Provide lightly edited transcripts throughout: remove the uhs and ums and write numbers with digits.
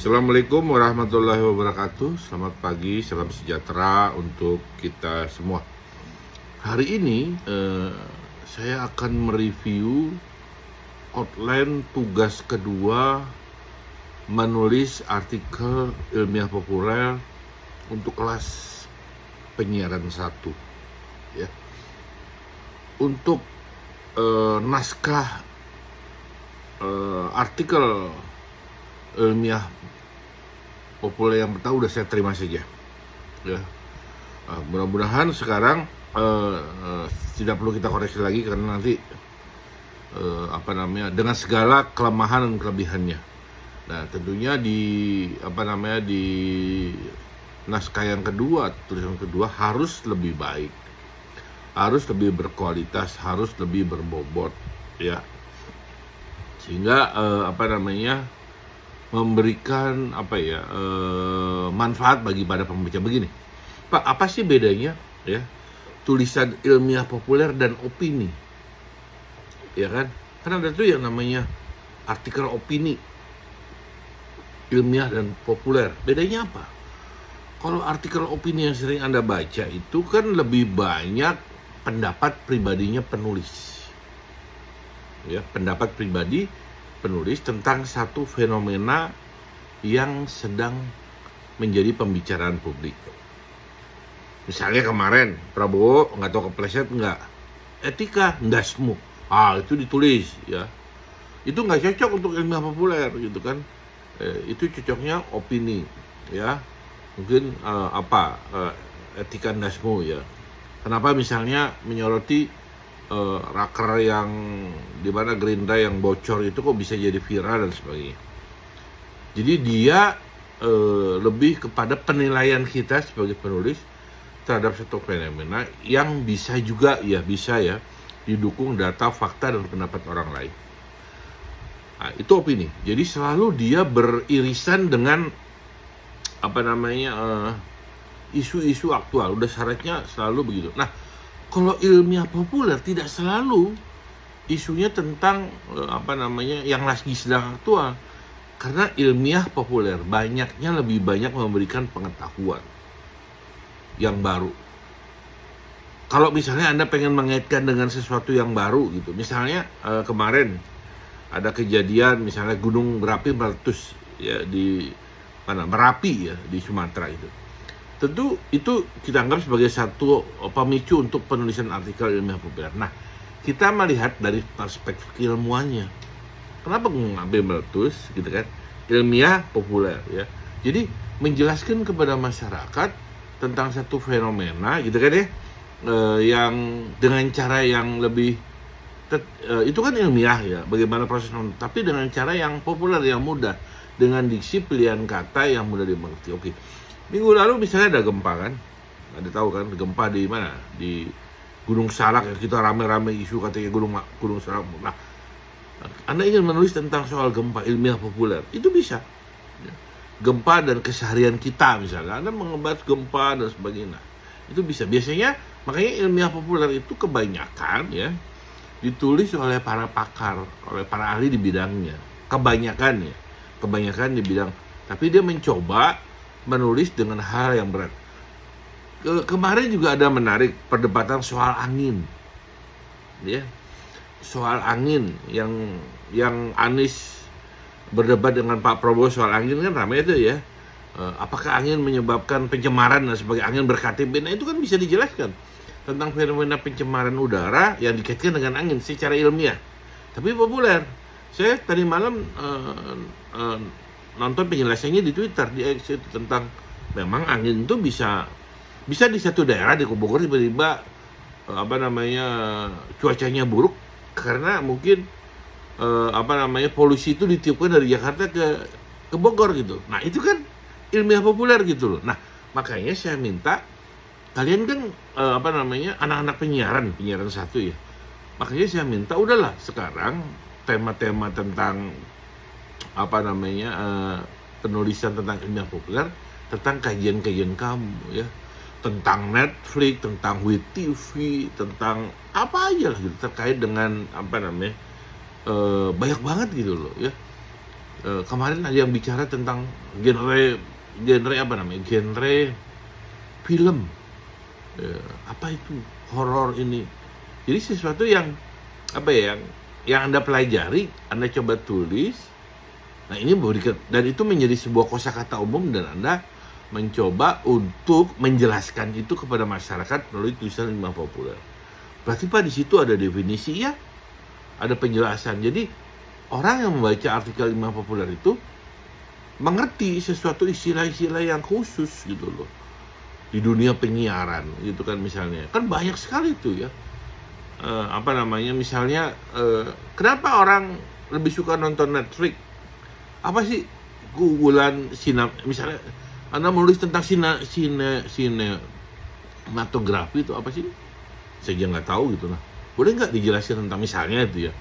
Assalamualaikum warahmatullahi wabarakatuh. Selamat pagi, salam sejahtera untuk kita semua. Hari ini saya akan mereview outline tugas kedua menulis artikel ilmiah populer untuk kelas penyiaran 1 ya. Untuk naskah artikel ilmiah populer yang pertama udah saya terima saja ya. Mudah-mudahan sekarang tidak perlu kita koreksi lagi karena nanti dengan segala kelemahan dan kelebihannya. Nah, tentunya di naskah yang kedua, tulisan kedua harus lebih baik, harus lebih berkualitas, harus lebih berbobot ya, sehingga memberikan manfaat bagi pada pembaca. Begini, Pak, apa sih bedanya ya tulisan ilmiah populer dan opini? Ya kan? Karena ada tuh yang namanya artikel opini, ilmiah dan populer. Bedanya apa? Kalau artikel opini yang sering Anda baca itu kan lebih banyak pendapat pribadinya penulis. Ya, pendapat pribadi penulis tentang satu fenomena yang sedang menjadi pembicaraan publik. Misalnya kemarin Prabowo nggak tahu kepleset nggak, etika ndasmu, itu ditulis ya. Itu nggak cocok untuk ilmiah populer gitu kan. Itu cocoknya opini ya. Mungkin etika ndasmu ya. Kenapa misalnya menyoroti raker yang dimana Gerindra yang bocor itu kok bisa jadi viral dan sebagainya. Jadi dia lebih kepada penilaian kita sebagai penulis terhadap satu fenomena yang bisa didukung data, fakta, dan pendapat orang lain. Nah, itu opini. Jadi selalu dia beririsan dengan isu-isu aktual. Udah syaratnya selalu begitu. Nah, kalau ilmiah populer tidak selalu isunya tentang yang lagi sedang aktual. Karena ilmiah populer lebih banyak memberikan pengetahuan yang baru. Kalau misalnya Anda pengen mengaitkan dengan sesuatu yang baru gitu. Misalnya kemarin ada kejadian misalnya gunung berapi meletus ya di Merapi ya di Sumatera itu. Tentu itu kita anggap sebagai satu pemicu untuk penulisan artikel ilmiah populer. Nah, kita melihat dari perspektif keilmuannya. Kenapa mengambil meletus gitu kan? Ilmiah populer ya. Jadi menjelaskan kepada masyarakat tentang satu fenomena gitu kan ya, yang dengan cara yang lebih itu kan ilmiah ya, bagaimana proses, tapi dengan cara yang populer, yang mudah, dengan diksi pilihan kata yang mudah dimengerti. Oke. Minggu lalu misalnya ada gempa kan, ada tahu kan gempa di mana, di Gunung Salak yang kita rame-rame isu katanya Gunung Salak. Nah, Anda ingin menulis tentang soal gempa ilmiah populer, itu bisa. Gempa dan keseharian kita misalnya, Anda mengebahas gempa dan sebagainya, itu bisa. Biasanya makanya ilmiah populer itu kebanyakan ya ditulis oleh para pakar, oleh para ahli di bidangnya. Kebanyakan di bidang, tapi dia mencoba menulis dengan hal yang berat. Kemarin juga ada menarik perdebatan soal angin, ya, soal angin yang Anies berdebat dengan Pak Prabowo soal angin kan ramai itu ya. Apakah angin menyebabkan pencemaran dan sebagai angin berKTP? Nah, itu kan bisa dijelaskan tentang fenomena pencemaran udara yang dikaitkan dengan angin secara ilmiah, tapi populer. Saya tadi malam nonton penjelasannya di Twitter, di X itu, tentang memang angin itu bisa di satu daerah di Bogor tiba-tiba cuacanya buruk karena mungkin polusi itu ditiupkan dari Jakarta ke Bogor gitu. Nah, itu kan ilmiah populer gitu loh. Nah, makanya saya minta kalian kan anak-anak penyiaran 1 ya. Makanya saya minta udahlah sekarang tema-tema tentang penulisan tentang ilmiah populer, tentang kajian-kajian kamu ya, tentang Netflix, tentang WeTV, tentang apa aja lah gitu terkait dengan banyak banget gitu loh ya. kemarin ada yang bicara tentang genre apa namanya, genre film. Apa itu horor ini? Jadi sesuatu yang apa ya, yang Anda pelajari, Anda coba tulis. Nah, ini memberikan, dan itu menjadi sebuah kosakata umum, dan Anda mencoba untuk menjelaskan itu kepada masyarakat melalui tulisan ilmiah populer. Berarti Pak, di situ ada definisi ya, ada penjelasan. Jadi orang yang membaca artikel ilmiah populer itu mengerti sesuatu istilah-istilah yang khusus gitu loh. Di dunia penyiaran gitu kan, misalnya. Kan banyak sekali itu ya. Apa namanya, misalnya kenapa orang lebih suka nonton Netflix? Apa sih keunggulan misalnya Anda menulis tentang sinematografi itu apa sih? Saya juga nggak tahu gitu. Nah, boleh nggak dijelaskan tentang misalnya itu ya,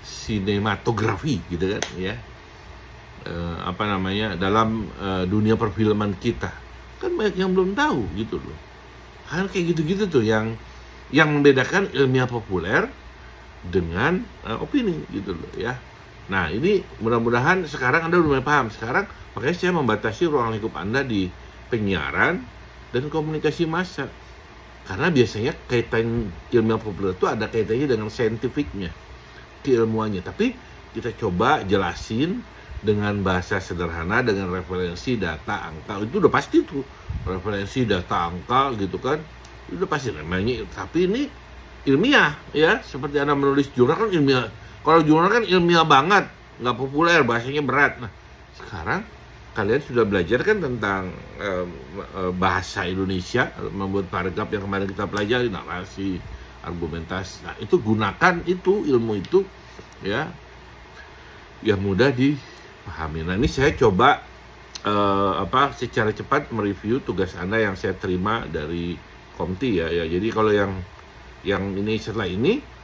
sinematografi gitu kan ya, apa namanya, dalam dunia perfilman kita kan banyak yang belum tahu gitu loh. Hal kayak gitu-gitu tuh yang membedakan ilmiah populer dengan opini gitu loh ya. Nah, ini mudah-mudahan sekarang Anda udah mulai paham. Sekarang makanya saya membatasi ruang lingkup Anda di penyiaran dan komunikasi massa. Karena biasanya kaitan ilmiah populer itu ada kaitannya dengan saintifiknya, keilmuannya. Tapi kita coba jelasin dengan bahasa sederhana, dengan referensi data angka. Itu udah pasti tuh, referensi data angka gitu kan, itu udah pasti namanya. Tapi ini ilmiah ya, seperti Anda menulis jurnal kan ilmiah. Kalau jurnal kan ilmiah banget, nggak populer, bahasanya berat. Nah, sekarang kalian sudah belajar kan tentang bahasa Indonesia, membuat paragraf yang kemarin kita pelajari, narasi, argumentasi. Nah, itu gunakan itu, ilmu itu ya, yang mudah dipahami. Nah, ini saya coba secara cepat mereview tugas Anda yang saya terima dari Komti ya. Jadi kalau yang ini setelah ini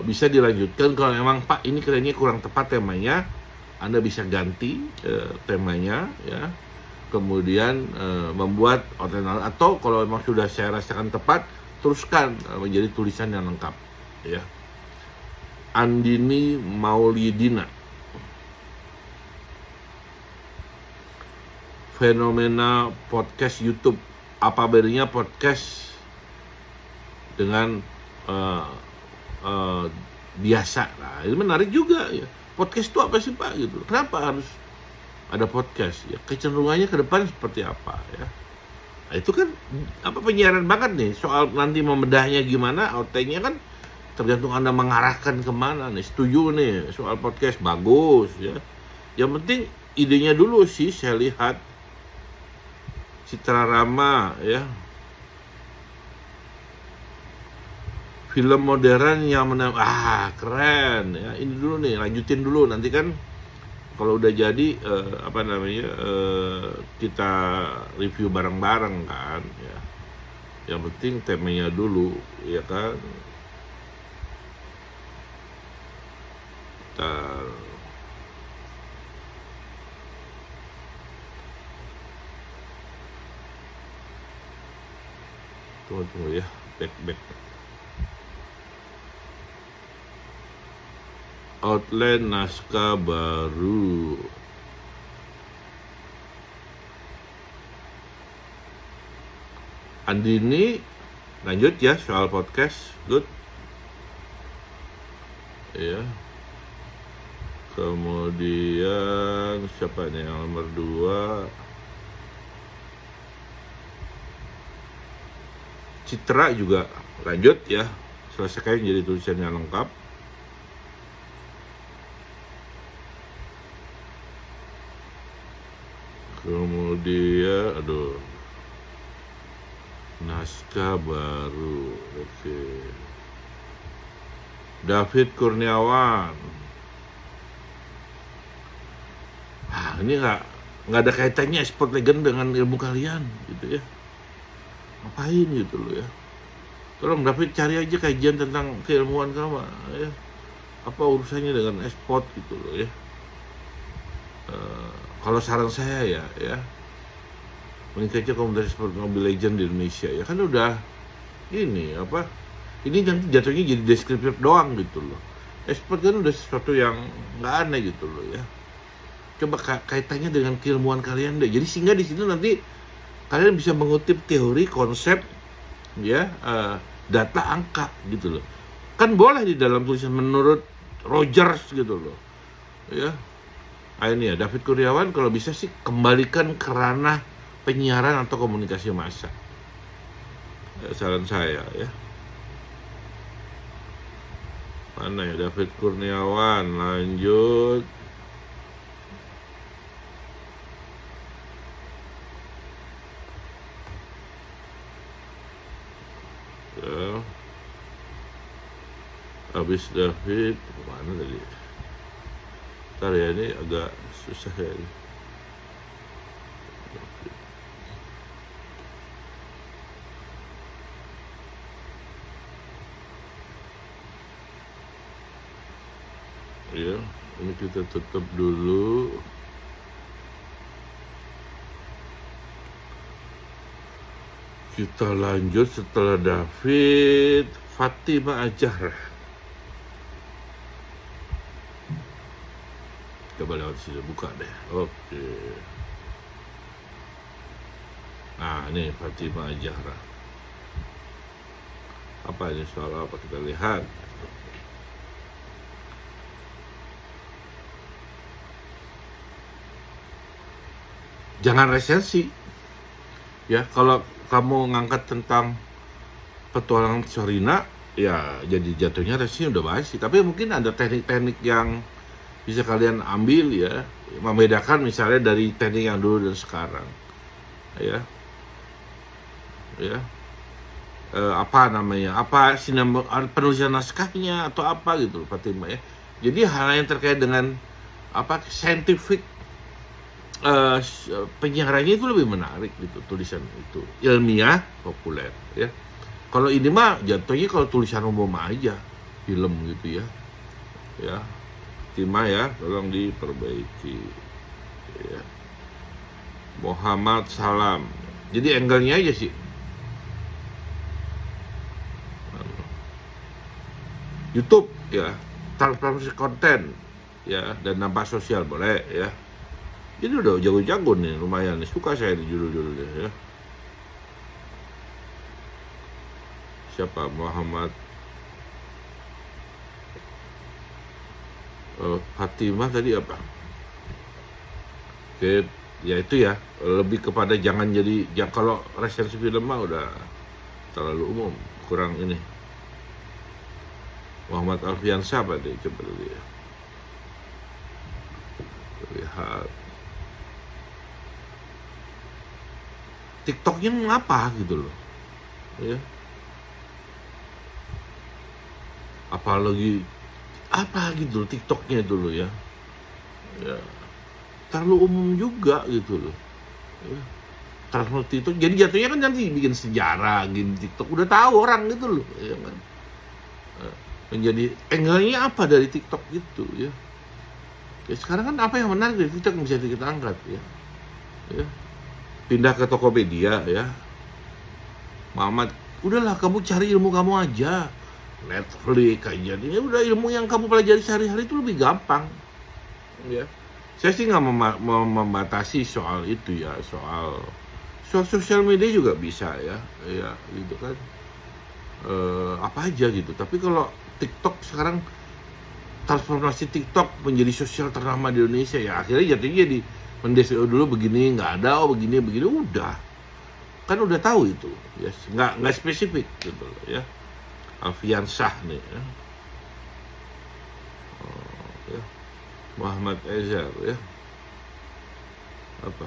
bisa dilanjutkan. Kalau memang Pak ini kayaknya kurang tepat temanya, Anda bisa ganti temanya ya, kemudian membuat alternatif, atau kalau memang sudah saya rasakan tepat, teruskan menjadi tulisan yang lengkap ya. Andini Maulidina, fenomena podcast YouTube, apa bedanya podcast dengan biasa? Nah, ini menarik juga ya. Podcast itu apa sih Pak gitu? Kenapa harus ada podcast ya? Kecenderungannya ke depan seperti apa ya? Nah, itu kan apa, penyiaran banget nih. Soal nanti membedahnya gimana, outline-nya kan tergantung Anda mengarahkan kemana nih. Setuju nih soal podcast, bagus ya. Yang penting idenya dulu sih saya lihat. Citra Rama ya, film modern yang keren ya. Ini dulu nih, lanjutin dulu, nanti kan kalau udah jadi kita review bareng-bareng kan ya. Yang penting temanya dulu ya kan. Tunggu ya, back. Outline naskah baru. Andini, lanjut ya soal podcast, good. Ya. Kemudian siapa nih yang nomor 2? Citra juga lanjut ya, selesaikan jadi tulisan yang lengkap. Kemudian naskah baru, oke. David Kurniawan. Ini nggak ada kaitannya sport legend dengan ilmu kalian gitu ya. Ngapain gitu loh ya. Tolong David cari aja kajian tentang keilmuan kamu ya. Apa urusannya dengan e-sport gitu loh ya. Kalau saran saya ya meningkatnya komunitas sport Mobile Legend di Indonesia ya, kan udah ini nanti jatuhnya jadi deskriptif doang gitu loh. E-sport kan udah sesuatu yang nggak aneh gitu loh ya. Coba kaitannya dengan keilmuan kalian deh. Jadi sehingga di situ nanti kalian bisa mengutip teori, konsep, ya, data, angka gitu loh. Kan boleh di dalam tulisan menurut Rogers gitu loh. Ya. Ini ya David Kurniawan, kalau bisa sih kembalikan ke ranah penyiaran atau komunikasi massa. Saran saya ya. Mana ya David Kurniawan, lanjut. Ya. Habis David, mana tadi? Ntar ya, ini agak susah ya. Ya, ini kita tutup dulu. Kita lanjut setelah David, Fatima Azahra. Coba lewat sini, buka deh. Oke. Nah, ini Fatima Azahra. Apa ini, soal apa, kita lihat. Jangan resensi. Ya, kalau kamu ngangkat tentang petualangan Sherina, ya jadi jatuhnya resensi udah basi. Tapi mungkin ada teknik-teknik yang bisa kalian ambil ya, membedakan misalnya dari teknik yang dulu dan sekarang. Ya. Ya. Apa namanya? Apa penulisan naskahnya atau apa gitu, Fatima ya. Jadi hal yang terkait dengan apa scientific penyiarannya itu lebih menarik gitu, tulisan itu ilmiah, populer ya. Kalau ini mah jatuhnya kalau tulisan umum aja, film gitu ya. Ya, Fatima ya, tolong diperbaiki ya. Muhammad Salam. Jadi angle-nya aja sih. YouTube ya, transformasi konten ya, dan dampak sosial boleh ya. Jadi udah jago-jago nih, lumayan nih, suka saya di judul-judulnya ya. Siapa? Muhammad Fatimah tadi apa? Oke, ya itu ya, lebih kepada jangan jadi, kalau resensi film mah udah terlalu umum, kurang ini. Muhammad Alfiansyah apa deh, coba dulu ya. Lihat TikToknya ngapa gitu loh ya, apalagi apa gitu loh TikToknya dulu ya, ya terlalu umum juga gitu loh ya. Transfer TikTok jadi jatuhnya kan nanti bikin sejarah gini, TikTok udah tahu orang gitu loh ya kan. Menjadi angle-nya apa dari TikTok gitu ya. Sekarang kan apa yang menarik dari TikTok yang bisa kita angkat ya. Pindah ke Tokopedia ya. Muhammad, udahlah kamu cari ilmu kamu aja. Netflix aja. Ini udah ilmu yang kamu pelajari sehari-hari itu lebih gampang. Ya. Saya sih nggak membatasi soal itu ya, soal sosial media juga bisa ya. Ya, gitu kan. Apa aja gitu. Tapi kalau TikTok sekarang transformasi TikTok menjadi sosial ternama di Indonesia ya, akhirnya jadinya jadi mendesio dulu begini nggak ada, begini udah kan udah tahu itu ya, nggak spesifik gitu loh ya. Alfiansyah nih ya. Ya. Muhammad Azhar ya, apa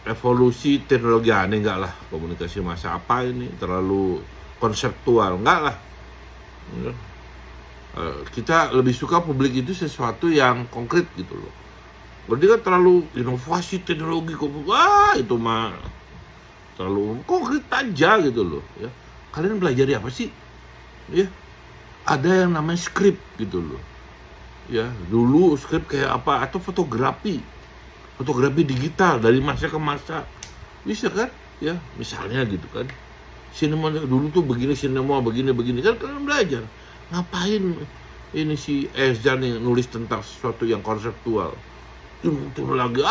evolusi teknologi, aneh enggak lah, komunikasi massa apa ini, terlalu konseptual enggak lah ya. Kita lebih suka publik itu sesuatu yang konkret gitu loh. Berarti kan terlalu inovasi teknologi, itu mah terlalu konkret aja gitu loh ya. Kalian pelajari apa sih ya, ada yang namanya skrip gitu loh ya. Dulu skrip kayak apa, atau fotografi digital dari masa ke masa, bisa kan ya, misalnya gitu kan. Sinema dulu tuh begini, sinema begini kan kalian belajar. Ngapain ini si Eza nih nulis tentang sesuatu yang konseptual, itu lagi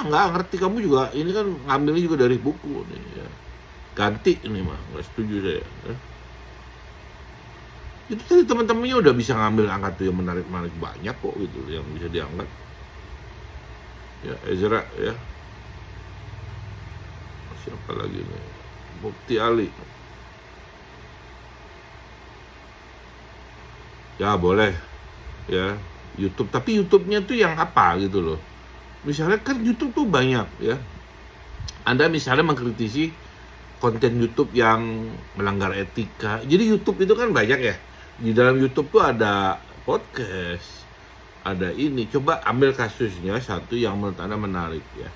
nggak ngerti, kamu juga ini kan ngambilnya juga dari buku nih ya. Ganti ini mah, nggak setuju saya ya. Itu tadi teman-temannya udah bisa ngambil angkat tuh yang menarik-menarik banyak kok gitu yang bisa diangkat ya. Ezra ya, siapa lagi nih, Mukti Ali ya, boleh ya YouTube, tapi YouTube-nya tuh yang apa gitu loh. Misalnya kan YouTube tuh banyak ya, Anda misalnya mengkritisi konten YouTube yang melanggar etika. Jadi YouTube itu kan banyak ya. Di dalam YouTube tuh ada podcast, ada ini. Coba ambil kasusnya satu yang menurut Anda menarik ya.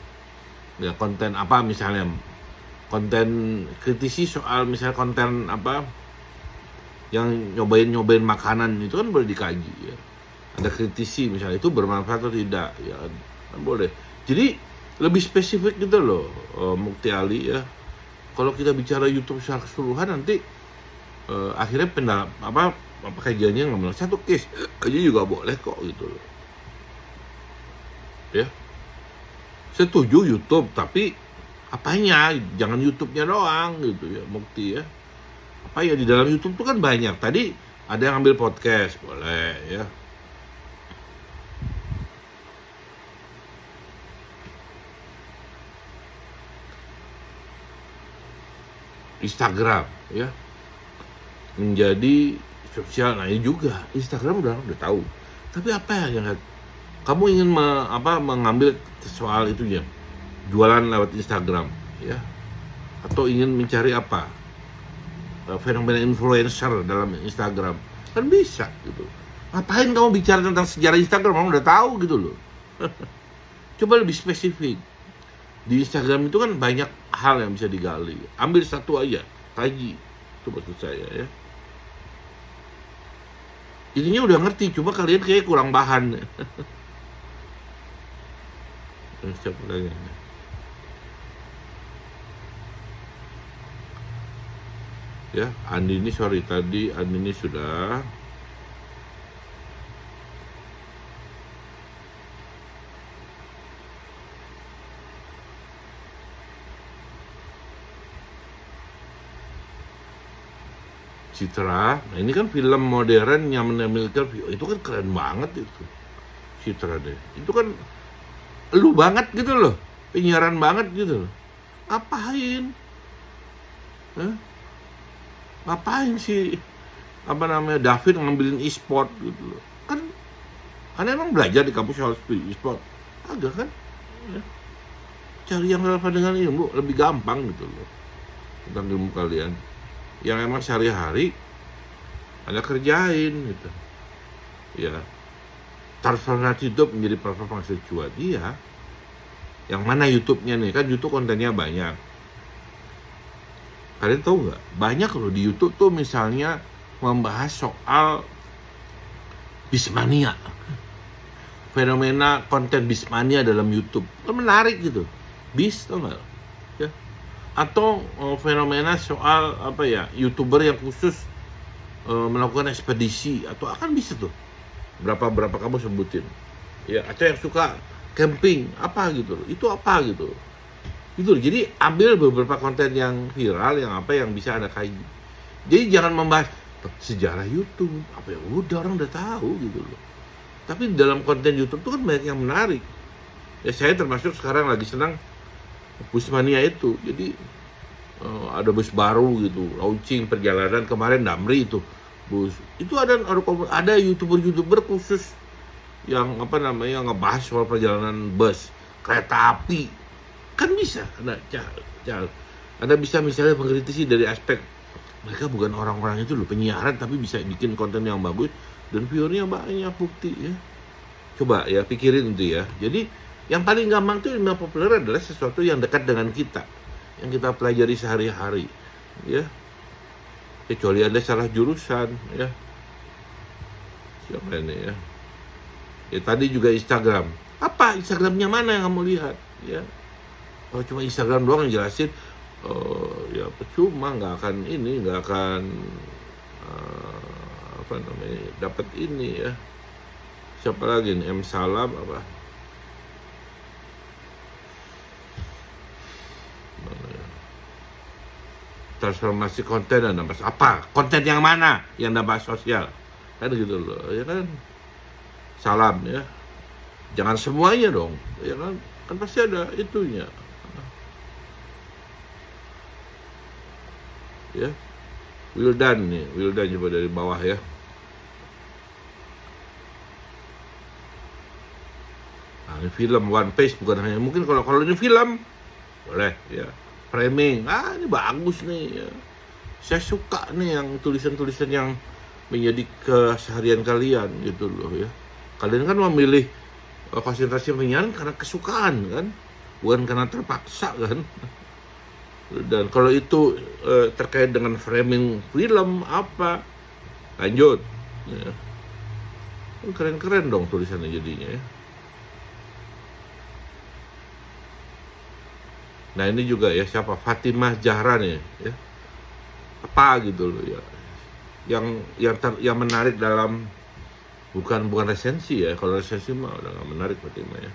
Ya konten apa misalnya, konten kritisi soal misalnya konten apa yang nyobain makanan, itu kan boleh dikaji ya. Ada kritisi misalnya itu bermanfaat atau tidak ya, kan boleh. Jadi lebih spesifik gitu loh, Mukti Ali ya. Kalau kita bicara YouTube secara keseluruhan nanti akhirnya apa kajiannya nggak bilang satu case aja juga boleh kok gitu loh ya. Setuju YouTube, tapi apanya, jangan YouTube-nya doang gitu ya Mukti ya. Apa ya, di dalam YouTube tuh kan banyak. Tadi ada yang ambil podcast, boleh ya. Instagram ya menjadi sosial, nah ini juga Instagram udah tahu. Tapi apa yang kamu ingin mengambil soal itunya, jualan lewat Instagram ya, atau ingin mencari apa fenomena influencer dalam Instagram, kan bisa gitu. Ngapain kamu bicara tentang sejarah Instagram, kamu udah tahu gitu loh. Coba lebih spesifik. Di Instagram itu kan banyak hal yang bisa digali. Ambil satu aja, kaji. Itu maksud saya ya. Ininya udah ngerti, cuma kalian kayak kurang bahan. Siapa lagi? Ya, Andini sorry tadi Andini sudah. Citra, nah ini kan film modern yang menampilkan itu kan keren banget itu Citra deh, itu kan lu banget gitu loh, penyiaran banget gitu loh. Ngapain sih David ngambilin e-sport gitu loh, kan emang belajar di kampus soal e-sport agak kan ya. Cari yang relevan dengan ilmu lebih gampang gitu loh, tentang ilmu kalian yang emang sehari-hari Anda kerjain gitu ya. Transformasi hidup menjadi platform penghasil cuan, iya. Yang mana YouTube-nya nih, kan YouTube kontennya banyak. Kalian tahu nggak, banyak loh di YouTube tuh misalnya membahas soal bismania, fenomena konten bismania dalam YouTube, kan menarik gitu. Tau nggak ya? Atau fenomena soal YouTuber yang khusus melakukan ekspedisi, atau akan bisa tuh berapa kamu sebutin ya, atau yang suka camping apa gitu, itu apa gitu. Jadi ambil beberapa konten yang viral yang bisa Anda kaji. Jadi jangan membahas sejarah YouTube apa ya, udah orang udah tahu gitu loh. Tapi dalam konten YouTube tuh kan banyak yang menarik ya. Saya termasuk sekarang lagi senang Busmania itu. Jadi ada bus baru gitu, launching perjalanan kemarin Damri itu bus. Itu ada YouTuber khusus yang ngebahas soal perjalanan bus, kereta api. Kan bisa Anda bisa misalnya mengkritisi dari aspek mereka bukan orang-orang itu loh penyiaran, tapi bisa bikin konten yang bagus dan viewernya banyak, bukti ya. Coba ya pikirin itu ya. Jadi yang paling gampang tuh ilmu populer adalah sesuatu yang dekat dengan kita, yang kita pelajari sehari-hari ya. Kecuali Anda salah jurusan ya. Siapa ini ya? Ya tadi juga Instagram. Apa Instagramnya mana yang kamu lihat ya? Oh cuma Instagram doang yang jelasin, ya percuma, nggak akan apa namanya, dapat ini ya. Siapa lagi nih, M Salam apa? Mana ya? Transformasi konten dan dampak apa? Konten yang mana yang dampak sosial? Kan gitu loh, ya kan? Salam ya. Jangan semuanya dong, ya kan? Kan pasti ada itunya. Ya. Wildan nih, Wildan coba dari bawah ya. Nah, ini film One Piece bukan hanya mungkin kalau ini film boleh ya. Framing, ini bagus nih ya. Saya suka nih yang tulisan-tulisan yang menjadi keseharian kalian gitu loh ya. Kalian kan memilih konsentrasi penyiaran karena kesukaan kan, bukan karena terpaksa kan. Dan kalau itu terkait dengan framing film apa, lanjut ya. Keren-keren dong tulisannya jadinya ya. Nah ini juga ya, siapa, Fatimah Zahra nih ya, apa gitu loh ya, yang menarik dalam bukan resensi ya. Kalau resensi mah udah nggak menarik Fatimah ya.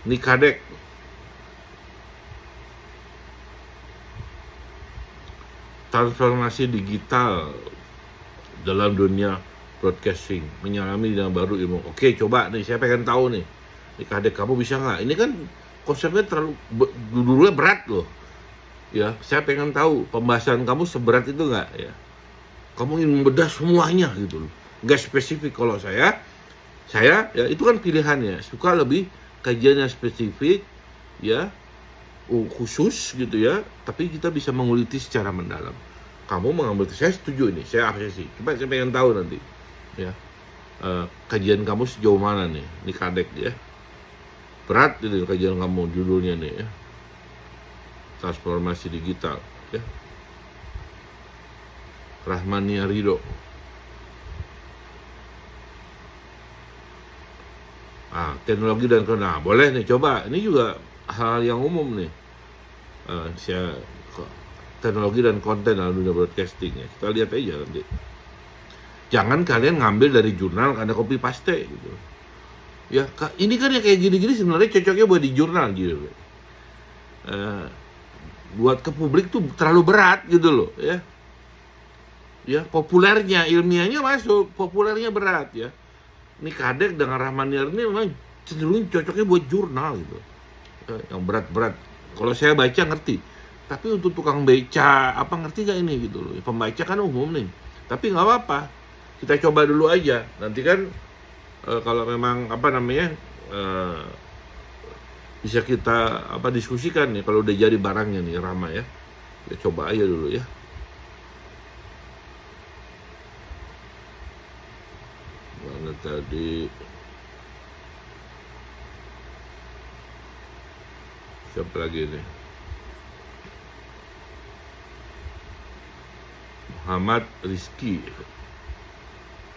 Ini Kadek, transformasi digital dalam dunia broadcasting, menyelami dengan baru ilmu. Oke, coba nih, saya pengen tahu nih, Kadek, kamu bisa nggak? Ini kan konsepnya terlalu dulunya berat loh. Ya, saya pengen tahu pembahasan kamu seberat itu nggak ya? Kamu ingin membedah semuanya gitu loh. Nggak spesifik. Kalau saya ya itu kan pilihannya. Suka lebih kajian yang spesifik ya, khusus gitu ya. Tapi kita bisa menguliti secara mendalam. Kamu mengambil, saya setuju ini, saya apresiasi. Coba saya pengen tahu nanti ya, kajian kamu sejauh mana nih? Ini Kadek ya. Berat itu kajian kamu, judulnya nih ya, transformasi digital ya. Rahmania Ridho, teknologi dan konten. Boleh nih, coba. Ini juga hal yang umum nih. Teknologi dan konten dalam dunia broadcasting ya. Kita lihat aja nanti. Jangan kalian ngambil dari jurnal karena copy paste gitu. Ya, ini kan ya kayak gini-gini sebenarnya cocoknya buat di jurnal gitu. Buat ke publik tuh terlalu berat gitu loh ya. Ya, populernya, ilmiahnya masuk, populernya berat ya. Ini Kadek dengan Rahmaniar ini memang cenderung cocoknya buat jurnal gitu. Yang berat-berat. Kalau saya baca ngerti. Tapi untuk tukang beca apa, ngerti gak ini gitu loh. Pembaca kan umum nih. Tapi nggak apa-apa. Kita coba dulu aja. Nanti kan kalau memang apa namanya bisa kita diskusikan nih kalau udah jadi barangnya nih Rama ya. Ya coba aja dulu ya. Mana tadi? Siapa lagi nih? Muhammad Rizky.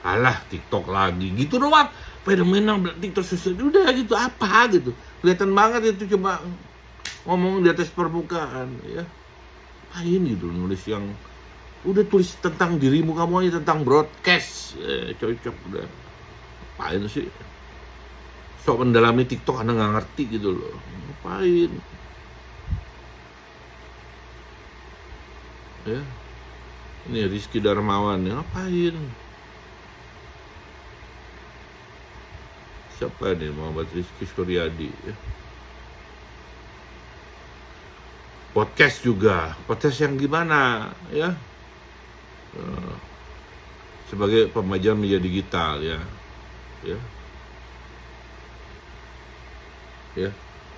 Alah, TikTok lagi gitu doang. Fenomena TikTok sosial udah gitu, apa gitu. Kelihatan banget itu cuma ngomong di atas permukaan ya. Apain gitu nulis yang udah tulis tentang dirimu kamu aja, tentang broadcast. Cocok udah. Apain sih? Sok mendalami TikTok Anda nggak ngerti gitu loh. Apain? Ya. Ini Rizky Darmawan ya, ngapain? Siapa nih, Muhammad Rizky Suryadi ya. Podcast juga, podcast yang gimana ya, sebagai pemajuan media digital ya.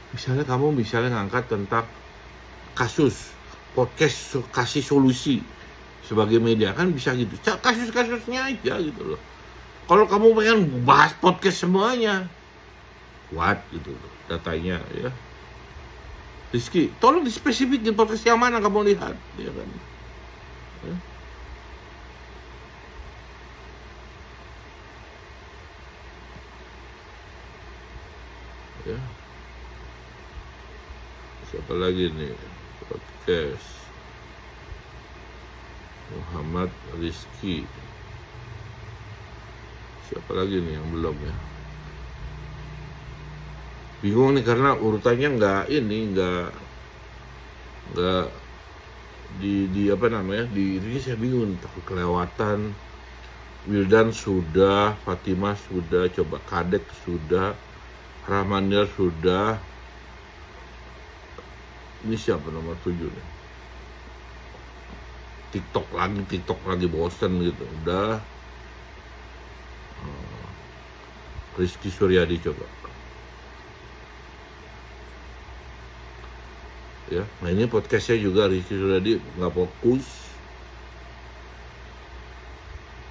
Misalnya kamu ngangkat tentang kasus, podcast kasih solusi sebagai media kan bisa gitu, kasus-kasusnya aja gitu loh. Kalau kamu pengen bahas podcast semuanya, kuat gitu datanya ya. Rizky, tolong dispesifikin podcast yang mana kamu lihat, ya kan? Ya. Siapa lagi nih podcast? Muhammad Rizky. Siapa lagi nih yang belum ya? Bingung nih karena urutannya nggak di apa namanya, di ini saya bingung, takut kelewatan. Wildan sudah, Fatimah sudah, coba Kadek sudah, Rahmanir sudah. Ini siapa nomor 7 nih? TikTok lagi bosen gitu. Udah. Rizky Suryadi coba. Ya, nah ini podcastnya juga Rizky Suryadi nggak fokus.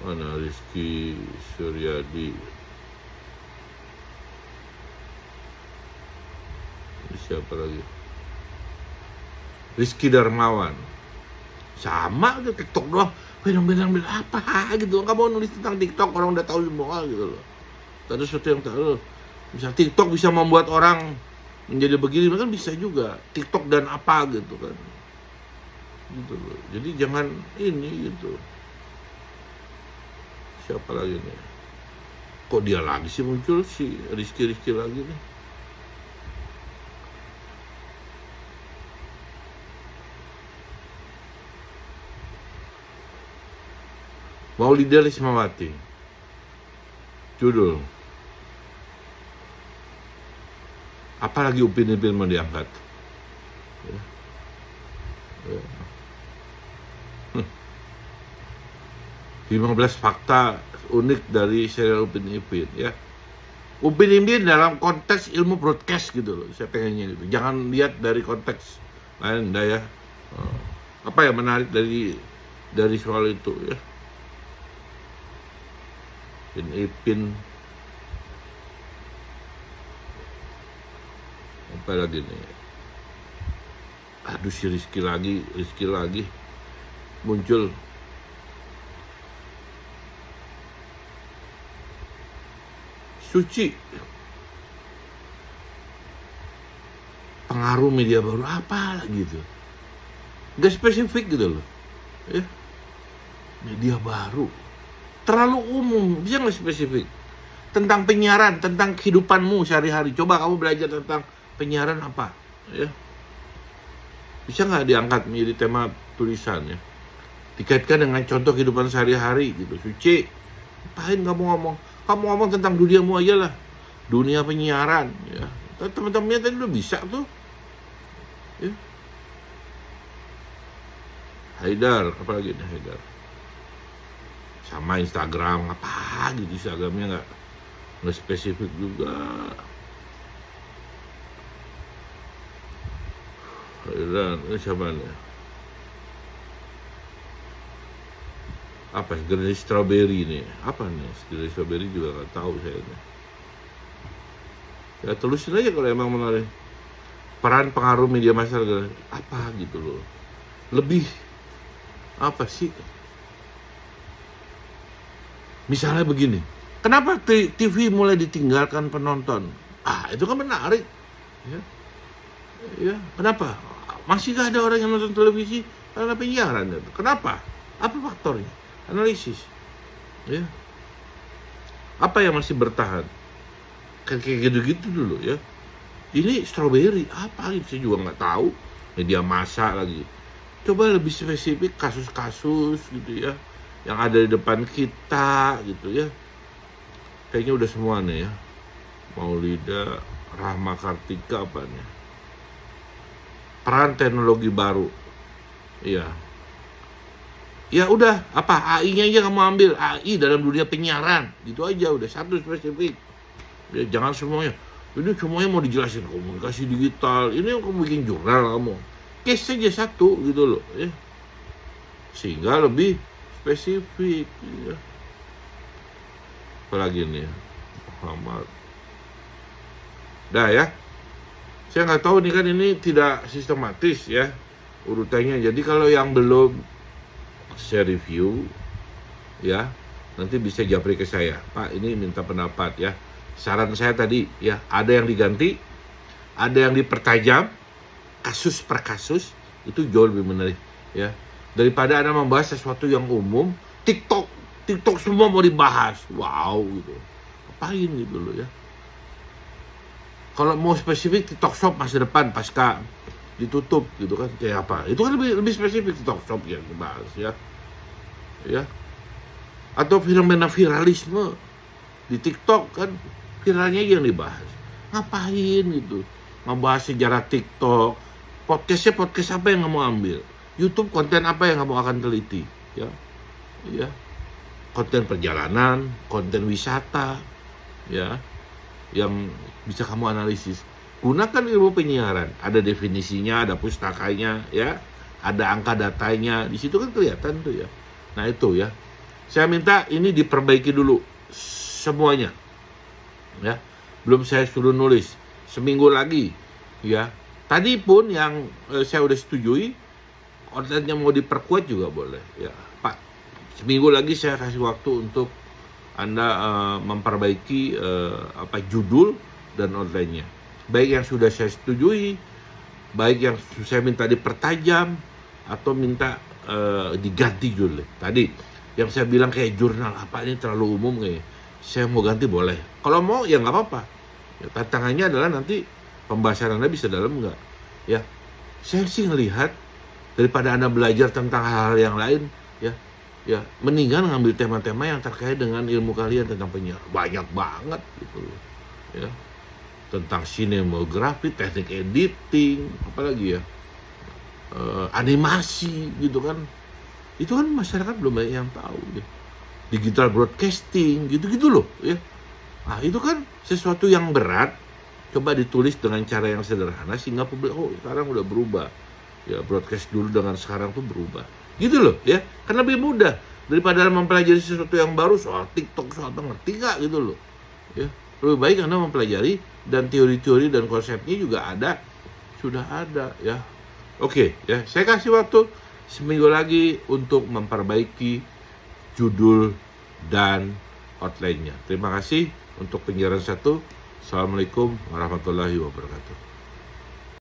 Mana Rizky Suryadi? Ini siapa lagi? Rizky Darmawan. Sama aja TikTok doang. Bilang apa gitu. Nggak mau nulis tentang TikTok, orang udah tahu semua gitu loh. Ada sesuatu yang tahu. Bisa TikTok bisa membuat orang menjadi begini, kan bisa juga. TikTok dan apa gitu kan. Gitu loh. Jadi jangan ini gitu. Siapa lagi nih? Kok dia lagi sih muncul si Rizky lagi nih? Maulidah Lismawati. Judul. Apalagi Upin Ipin mau diangkat. Ya. Ya. 15 fakta unik dari serial Upin Ipin ya. Upin Ipin dalam konteks ilmu broadcast gitu loh. Saya pengennya gitu. Jangan lihat dari konteks lain dah ya. Apa yang menarik dari soal itu ya. Upin Ipin. Apa lagi nih? Aduh si Rizky lagi muncul. Suci. Pengaruh media baru apa lagi tuh? Gak spesifik gitu loh. Ya. Media baru. Terlalu umum, bisa gak spesifik? Tentang penyiaran, tentang kehidupanmu sehari-hari. Coba kamu belajar tentang penyiaran apa? Ya. Bisa nggak diangkat menjadi tema tulisan ya? Dikaitkan dengan contoh kehidupan sehari-hari gitu. Suci, ngapain kamu ngomong? Kamu ngomong tentang duniamu aja lah. Dunia penyiaran ya. Teman-temannya tadi udah bisa tuh. Ya. Haidar, apa lagi nih Haidar? Sama Instagram, apa gitu Instagramnya nggak spesifik juga. Dan ini siapa nih? Apa? Generasi Strawberry nih? Apa nih? Generasi Strawberry juga nggak tahu saya nih. Ya telusin aja kalau emang menarik. Peran pengaruh media massa apa gitu loh. Lebih apa sih? Misalnya begini. Kenapa TV mulai ditinggalkan penonton? Itu kan menarik. Ya. Ya, kenapa? Masih gak ada orang yang nonton televisi karena penyiaran itu. Kenapa? Apa faktornya? Analisis. Ya. Apa yang masih bertahan? Kayak gitu-gitu dulu ya. Ini Strawberry apa gitu saya juga nggak tahu. Media massa lagi. Coba lebih spesifik kasus-kasus gitu ya. Yang ada di depan kita gitu ya. Kayaknya udah semua nih ya. Maulidah, Rahma Kartika apa nih? Peran teknologi baru. Iya. Ya udah, apa AI-nya aja kamu ambil, AI dalam dunia penyiaran. Gitu aja udah satu spesifik. Ya jangan semuanya. Ini semuanya mau dijelasin komunikasi digital. Ini kamu bikin jurnal kamu. Case saja satu gitu loh, ya. Sehingga lebih spesifik ya. Apalagi nih Muhammad. Dah ya. Saya nggak tahu nih kan ini tidak sistematis ya urutannya. Jadi kalau yang belum saya review ya nanti bisa japri ke saya. Pak ini minta pendapat ya. Saran saya tadi ya ada yang diganti, ada yang dipertajam kasus per kasus itu jauh lebih menarik ya. Daripada Anda membahas sesuatu yang umum, TikTok semua mau dibahas. Wow gitu. Ngapain gitu loh ya. Kalau mau spesifik TikTok Shop masa depan pasca ditutup gitu kan, kayak apa? Itu kan lebih spesifik TikTok Shop yang dibahas ya. Ya. Atau fenomena viralisme di TikTok kan, viralnya yang dibahas. Ngapain gitu? Ngebahas sejarah TikTok. Podcast apa yang kamu ambil? YouTube konten apa yang kamu akan teliti? Ya. Ya. Konten perjalanan, konten wisata, ya, yang bisa kamu analisis. Gunakan ilmu penyiaran, ada definisinya, ada pustakanya, ya, ada angka datanya, di situ kan kelihatan tuh ya. Nah itu ya, saya minta ini diperbaiki dulu semuanya, ya. Belum saya suruh nulis, seminggu lagi, ya. Tadi pun yang saya udah setujui, kontennya mau diperkuat juga boleh, ya. Pak, seminggu lagi saya kasih waktu untuk Anda memperbaiki judul dan outline-nya. Baik yang sudah saya setujui, baik yang saya minta dipertajam, atau minta diganti judulnya. Tadi yang saya bilang kayak jurnal apa ini terlalu umum kayaknya. Saya mau ganti boleh. Kalau mau ya nggak apa-apa. Ya, tantangannya adalah nanti pembahasan Anda bisa dalam nggak. Ya, saya sih ngelihat daripada Anda belajar tentang hal-hal yang lain, ya mendingan ngambil tema-tema yang terkait dengan ilmu kalian tentang penyiar. Banyak banget gitu ya, tentang sinematografi, teknik editing, apalagi ya, animasi gitu kan. Itu kan masyarakat belum banyak yang tahu ya. Digital broadcasting gitu-gitu loh ya. Nah itu kan sesuatu yang berat, coba ditulis dengan cara yang sederhana sehingga publik sekarang udah berubah ya, broadcast dulu dengan sekarang tuh berubah gitu loh ya, kan lebih mudah daripada mempelajari sesuatu yang baru soal TikTok, soal ngerti nggak gitu loh ya. Lebih baik Anda mempelajari dan teori-teori dan konsepnya juga ada, sudah ada ya. Oke ya, saya kasih waktu seminggu lagi untuk memperbaiki judul dan outline-nya. Terima kasih untuk penyiaran 1. Assalamualaikum warahmatullahi wabarakatuh.